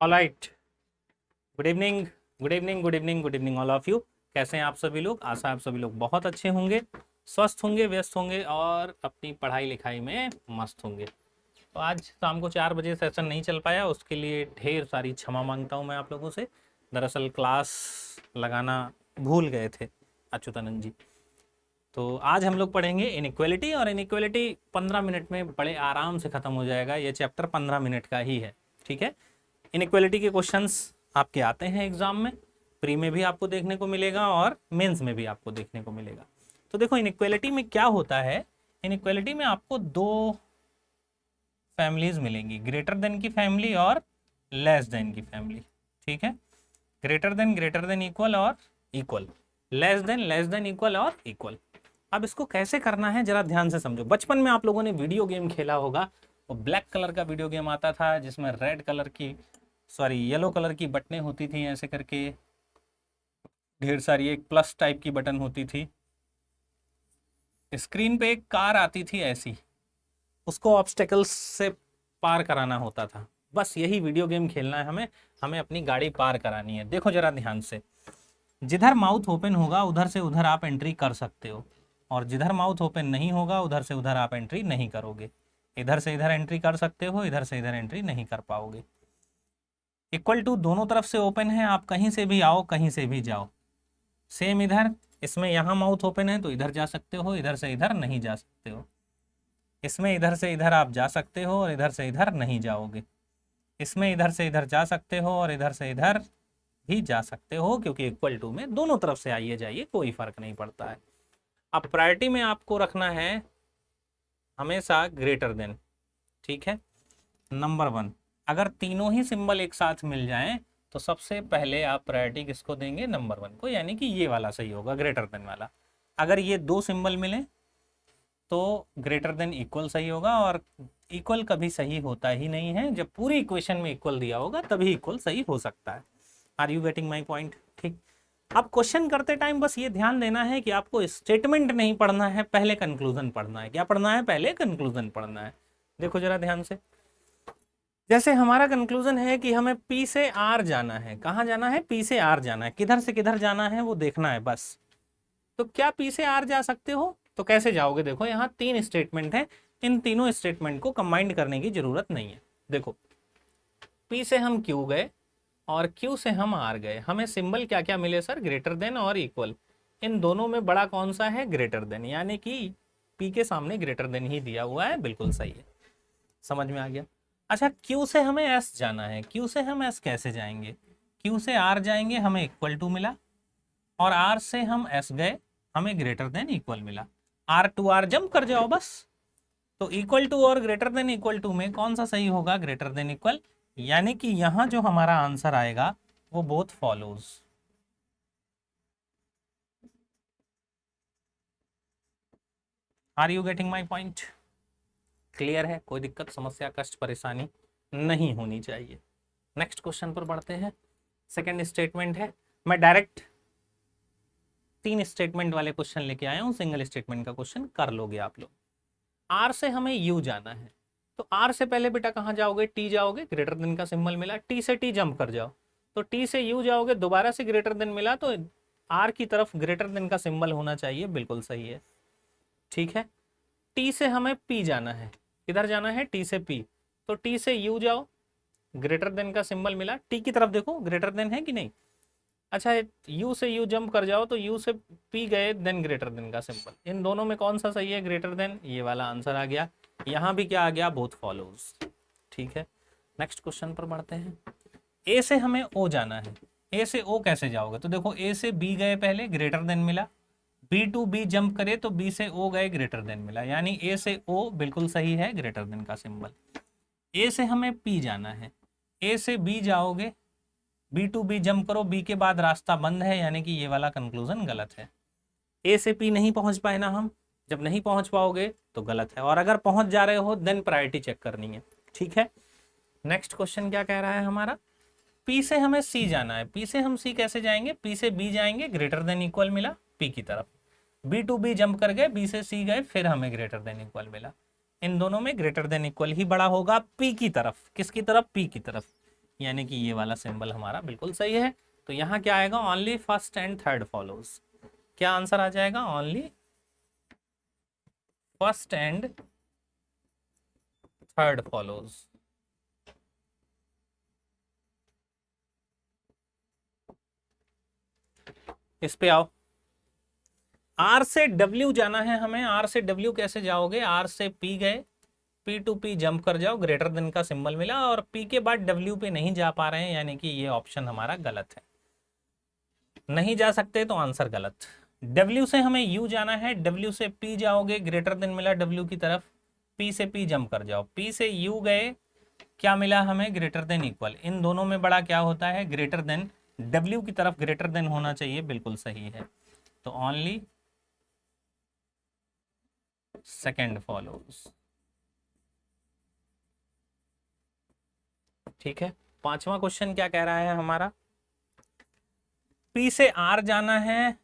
Alright. Good evening, good evening, good evening, good evening all of you. कैसे हैं आप सभी लोग? आशा है आप सभी लोग बहुत अच्छे होंगे, स्वस्थ होंगे, व्यस्त होंगे और अपनी पढ़ाई लिखाई में मस्त होंगे। तो आज शाम को 4 बजे सेशन नहीं चल पाया, उसके लिए ढेर सारी क्षमा मांगता हूँ मैं आप लोगों से। दरअसल क्लास लगाना भूल गए थे अच्युतानंद जी। तो आज हम लोग पढ़ेंगे इनइक्वालिटी, और इनइक्वालिटी 15 मिनट में बड़े आराम से ख़त्म हो जाएगा। ये चैप्टर 15 मिनट का ही है, ठीक है। इनइक्वालिटी के क्वेश्चंस आपके आते हैं एग्जाम में, प्री में भी आपको देखने को मिलेगा और मेंस में भी आपको देखने को मिलेगा। तो देखो इनइक्वालिटी में क्या होता है। इनइक्वालिटी में आपको दो फैमिलीज मिलेंगी, ग्रेटर देन की फैमिली और लेस देन की फैमिली, ठीक है। ग्रेटर देन इक्वल और इक्वल, लेस देन इक्वल और इक्वल। अब इसको कैसे करना है जरा ध्यान से समझो। बचपन में आप लोगों ने वीडियो गेम खेला होगा, वो ब्लैक कलर का वीडियो गेम आता था जिसमें रेड कलर की येलो कलर की बटनें होती थी, ऐसे करके ढेर सारी, एक प्लस टाइप की बटन होती थी। स्क्रीन पे एक कार आती थी ऐसी, उसको ऑब्स्टेकल्स से पार कराना होता था। बस यही वीडियो गेम खेलना है हमें, हमें अपनी गाड़ी पार करानी है। देखो जरा ध्यान से, जिधर माउथ ओपन होगा उधर से उधर आप एंट्री कर सकते हो, और जिधर माउथ ओपन नहीं होगा उधर से उधर आप एंट्री नहीं करोगे। इधर से इधर एंट्री कर सकते हो, इधर से इधर एंट्री नहीं कर पाओगे। इक्वल टू दोनों तरफ से ओपन है, आप कहीं से भी आओ कहीं से भी जाओ। सेम इधर, इसमें यहाँ माउथ ओपन है तो इधर जा सकते हो, इधर से इधर नहीं जा सकते हो। इसमें इधर से इधर आप जा सकते हो और इधर से इधर नहीं जाओगे। इसमें इधर से इधर जा सकते हो और इधर से इधर भी जा सकते हो, क्योंकि इक्वल टू में दोनों तरफ से आइए जाइए, कोई फर्क नहीं पड़ता है। अब प्रायोरिटी में आपको रखना है हमेशा ग्रेटर देन, ठीक है। नंबर 1, अगर तीनों ही सिंबल एक साथ मिल जाएं तो सबसे पहले आप प्रायोरिटी किसको देंगे? नंबर 1 को, यानी कि ये वाला सही होगा, ग्रेटर देन वाला। अगर ये दो सिंबल मिले तो ग्रेटर देन इक्वल सही होगा, और इक्वल कभी सही होता ही नहीं है। जब पूरी इक्वेशन में इक्वल दिया होगा तभी इक्वल सही हो सकता है। Are you getting my point? ठीक। अब क्वेश्चन करते टाइम बस ये ध्यान देना है कि आपको स्टेटमेंट नहीं पढ़ना है, पहले कंक्लूजन पढ़ना है। क्या पढ़ना है? पहले कंक्लूजन पढ़ना है। देखो जरा ध्यान से, जैसे हमारा कंक्लूजन है कि हमें पी से आर जाना है। कहाँ जाना है? पी से आर जाना है। किधर से किधर जाना है वो देखना है बस। तो क्या पी से आर जा सकते हो? तो कैसे जाओगे? देखो यहाँ 3 स्टेटमेंट है, इन तीनों स्टेटमेंट को कंबाइंड करने की जरूरत नहीं है। देखो, पी से हम क्यू गए और क्यू से हम आर गए, हमें सिंबल क्या क्या मिले सर? ग्रेटर देन और इक्वल। इन दोनों में बड़ा कौन सा है? ग्रेटर देन, यानी कि पी के सामने ग्रेटर देन ही दिया हुआ है, बिल्कुल सही है। समझ में आ गया? अच्छा, क्यू से हमें एस जाना है। क्यू से हम एस कैसे जाएंगे? क्यू से आर जाएंगे, हमें इक्वल टू मिला, और आर से हम एस गए, हमें ग्रेटर देन इक्वल मिला। आर टू आर जंप कर जाओ बस। तो इक्वल टू और ग्रेटर देन इक्वल टू में कौन सा सही होगा? Greater than equal. यानी कि यहां जो हमारा आंसर आएगा वो both follows. Are you getting my point? Clear है? कोई दिक्कत, समस्या, कष्ट, परेशानी नहीं होनी चाहिए। नेक्स्ट क्वेश्चन पर बढ़ते हैं। सेकेंड स्टेटमेंट है, मैं डायरेक्ट 3 स्टेटमेंट वाले क्वेश्चन लेके आया हूं, सिंगल स्टेटमेंट का क्वेश्चन कर लोगे आप लोग। आर से हमें यू जाना है, तो आर से पहले बेटा कहाँ जाओगे? टी जाओगे, ग्रेटर देन का सिंबल मिला, टी से टी जंप कर जाओ। तो टी से यू जाओगे, दोबारा से ग्रेटर देन मिला, तो आर की तरफ ग्रेटर देन का सिंबल होना चाहिए, बिल्कुल सही है, ठीक है। टी से हमें पी जाना है, किधर जाना है? टी से पी, तो टी से यू जाओ, ग्रेटर देन का सिंबल मिला, टी की तरफ देखो ग्रेटर देन है कि नहीं। अच्छा, यू से यू जंप कर जाओ, तो यू से पी गए, देन ग्रेटर देन का सिंबल। इन दोनों में कौन सा सही है? Greater than. ये वाला आंसर आ गया। यहाँ भी क्या आ गया? बोथ फॉलोज, ठीक है। नेक्स्ट क्वेश्चन पर बढ़ते हैं। ए से हमें ओ जाना है, ए से ओ कैसे जाओगे? तो देखो, ए से बी गए पहले, ग्रेटर देन मिला, बी टू बी जंप करे तो बी से ओ गए, ग्रेटर देन मिला, यानी ए से ओ बिल्कुल सही है, ग्रेटर देन का सिंबल। ए से हमें पी जाना है, ए से बी जाओगे, बी टू बी जंप करो, बी के बाद रास्ता बंद है, यानी कि ये वाला कंक्लूजन गलत है। ए से पी नहीं पहुंच पाए ना हम, जब नहीं पहुंच पाओगे तो गलत है, और अगर पहुंच जा रहे हो देन प्रायोरिटी चेक करनी है, ठीक है। नेक्स्ट क्वेश्चन क्या कह रहा है हमारा? पी से हमें सी जाना है, पी से हम सी कैसे जाएंगे? पी से बी जाएंगे, ग्रेटर देन इक्वल मिला पी की तरफ, बी टू बी जंप कर गए, बी से सी गए, फिर हमें ग्रेटर देन इक्वल मिला। इन दोनों में ग्रेटर देन इक्वल ही बड़ा होगा पी की तरफ। किसकी तरफ? पी की तरफ। यानी कि ये वाला सिंबल हमारा बिल्कुल सही है। तो यहाँ क्या आएगा, only first and third follows. क्या आंसर आ जाएगा, only first and third follows. इस पे आओ, आर से डब्ल्यू जाना है हमें। आर से डब्ल्यू कैसे जाओगे, आर से पी गए, पी टू पी जंप कर जाओ, ग्रेटर देन का सिंबल मिला, और पी के बाद डब्ल्यू पे नहीं जा पा रहे हैं, यानी कि ये ऑप्शन हमारा गलत है। नहीं जा सकते तो आंसर गलत। डब्ल्यू से हमें यू जाना है, डब्ल्यू से पी जाओगे, ग्रेटर देन मिला डब्ल्यू की तरफ, पी से पी जंप कर जाओ, पी से यू गए, क्या मिला हमें, ग्रेटर देन इक्वल। इन दोनों में बड़ा क्या होता है, ग्रेटर देन। डब्ल्यू की तरफ ग्रेटर देन होना चाहिए, बिल्कुल सही है। तो ओनली सेकेंड फॉलोज। ठीक है, पांचवा क्वेश्चन क्या कह रहा है हमारा, पी से आर जाना है।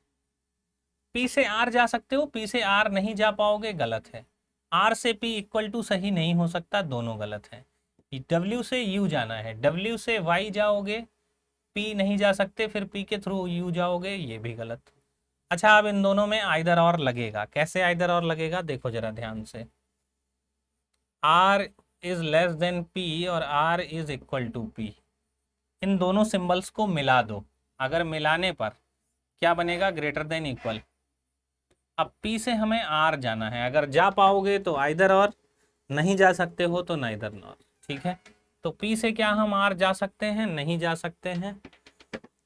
पी से आर जा सकते हो, पी से आर नहीं जा पाओगे, गलत है। आर से पी इक्वल टू सही नहीं हो सकता, दोनों गलत है। डब्ल्यू से यू जाना है, डब्ल्यू से वाई जाओगे, पी नहीं जा सकते, फिर पी के थ्रू यू जाओगे, ये भी गलत। अच्छा, अब इन दोनों में आइदर और लगेगा। कैसे आइदर और लगेगा, देखो जरा ध्यान से। R is less than P और R is equal to P, इन दोनों सिंबल्स को मिला दो। अगर मिलाने पर क्या बनेगा, ग्रेटर देन इक्वल। अब P से हमें R जाना है, अगर जा पाओगे तो आइदर और, नहीं जा सकते हो तो नाइदर नॉर। ठीक है, तो P से क्या हम R जा सकते हैं, नहीं जा सकते हैं,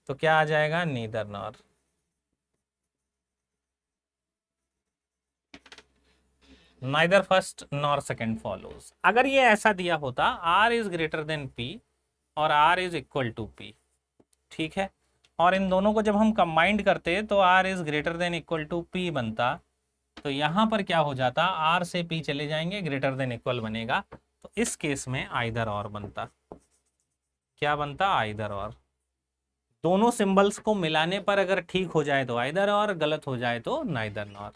तो क्या आ जाएगा, neither nor. Neither first nor second follows. अगर ये ऐसा दिया होता, R is greater than P और R is equal to P, ठीक है, और इन दोनों को जब हम कंबाइंड करते तो R is greater than equal to P बनता, तो यहां पर क्या हो जाता, R से P चले जाएंगे, ग्रेटर देन इक्वल बनेगा, तो इस केस में आइदर और बनता। क्या बनता, आइदर और। दोनों सिंबल्स को मिलाने पर अगर ठीक हो जाए तो आइदर और, गलत हो जाए तो नाइदर नॉर।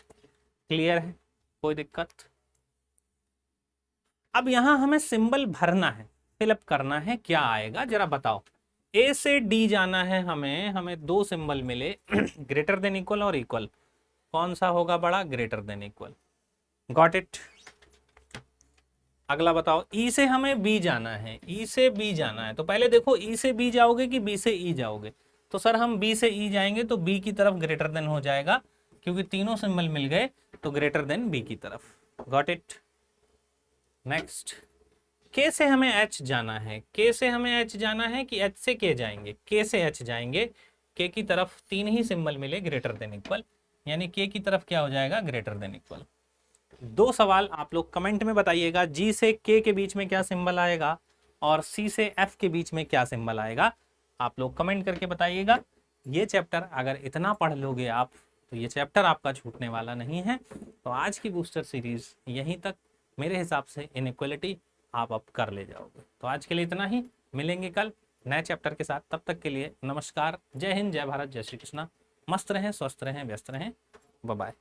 क्लियर है, कोई दिक्कत। अब यहां हमें सिंबल भरना है, फिलअप करना है, क्या आएगा जरा बताओ। ए से डी जाना है हमें, हमें दो सिंबल मिले ग्रेटर देन इक्वल और इक्वल, कौन सा होगा बड़ा, greater than equal. Got it. अगला बताओ, ई से हमें बी जाना है, ई से बी जाना है, तो पहले देखो ई से बी जाओगे कि बी से ई जाओगे, तो सर हम बी से ई जाएंगे, तो बी की तरफ ग्रेटर देन हो जाएगा, क्योंकि तीनों सिंबल मिल गए, तो ग्रेटर देन बी की तरफ। Got it. नेक्स्ट, के से हमें एच जाना है, के से हमें एच जाना है कि एच से के जाएंगे, के से एच जाएंगे, के की तरफ तीन ही सिंबल मिले ग्रेटर देन इक्वल, यानी के की तरफ क्या हो जाएगा, ग्रेटर देन इक्वल। दो सवाल आप लोग कमेंट में बताइएगा, जी से के के बीच में क्या सिंबल आएगा और सी से एफ के बीच में क्या सिंबल आएगा, आप लोग कमेंट करके बताइएगा। ये चैप्टर अगर इतना पढ़ लोगे आप, तो ये चैप्टर आपका छूटने वाला नहीं है। तो आज की बूस्टर सीरीज यहीं तक, मेरे हिसाब से इनइक्वालिटी आप अब कर ले जाओगे। तो आज के लिए इतना ही, मिलेंगे कल नए चैप्टर के साथ, तब तक के लिए नमस्कार, जय हिंद, जय भारत, जय श्री कृष्णा। मस्त रहें, स्वस्थ रहें, व्यस्त रहें, बाय बाय।